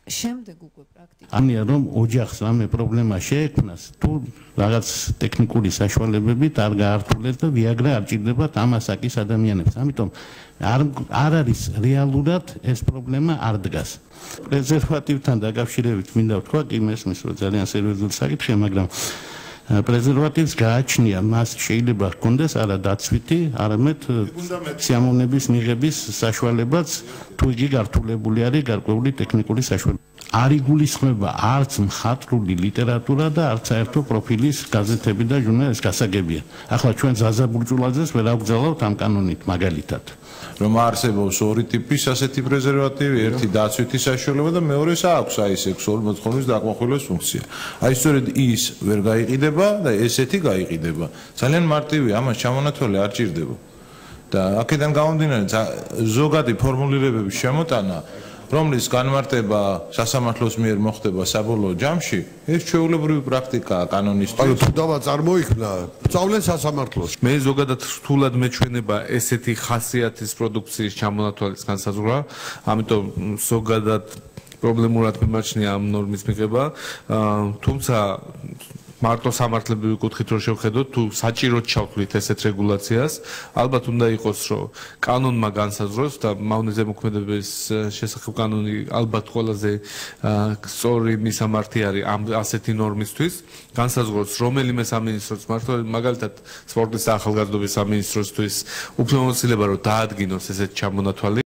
შემდეგ უკვე პრაქტიკა. ამია რომ ოჯახს რამე პრობლემა შეექმნას, თუ რაღაც ტექნიკური საშუალებებით არ გაართულეს და ვიაგრა არ ჭირდებათ ამ ასაკის ადამიანებს. ამიტომ არ არის რეალურად ეს პრობლემა არ დგას. პრეზერვატივთან დაკავშირებით მინდა ვთქვა, კი მესმის რომ ძალიან სერიოზული საკითხია, მაგრამ პრეზერვატივს გააჩნია, მას შეიძლება ჰქონდეს არა დაცვითი, არამედ სიამოვნების მიღების საშუალებაც, თუ იგი გართულებული არის გარკვეული ტექნიკური საშუალება. არ იგულისხმება არც მხატვრული ლიტერატურა და არც საერთო პროფილის გაზეთები და ჟურნალები გასაგებია. ახლა ჩვენ ზაზა ბურჭულაძეს ვერ აგზავნებთ ამ კანონით მაგალითად. რომ არსებობს ორი ტიპის ასეთი პრეზერვატივი, ერთი დაცვითი საშუალება და მეორეს აქვს აი სექსუალური მოთხოვნის დაკმაყოფილების ფუნქცია. აი სწორედ ის ვერ გაიყიდება და ესეთი გაიყიდება. ძალიან მარტივია, ამას ჩამონათვალი არ ჭირდება. და აქედან გამომდინარე ზოგადი ფორმულირებების შემოტანა, რომლის განმარტება სასამართლოს მიერ მოხდება საბოლოო ჯამში, ეს ჩვეულებრივი პრაქტიკაა კანონისტის. ანუ თუ დავა წარმოიქმნა, სწავლენ სასამართლოს. მე ზოგადად რთულად მეჩვენება ესეთი ხასიათის პროდუქციის ჩამონათვალის განსაზღვრა, ამიტომ ზოგადად პრობლემურად მიმაჩნია ამ ნორმის მიღება, თუმცა მარტო სამართლებრივი კუთხით რო შევხედოთ, თუ საჭიროდ ჩავთვლით ესეთ რეგულაციას, ალბათ უნდა იყოს, რომ კანონმა განსაზღვროს და მავნეზე მოქმედების შესახებ კანონი ალბათ ყველაზე სწორი მისამართი არის ამ ასეთი ნორმისთვის, განსაზღვროს რომელიმე სამინისტროს მართლა, მაგალითად სპორტის და ახალგაზრდობის სამინისტროსთვის უფლებამოსილება რომ დაადგინოს ესეთ ჩამონათვალი.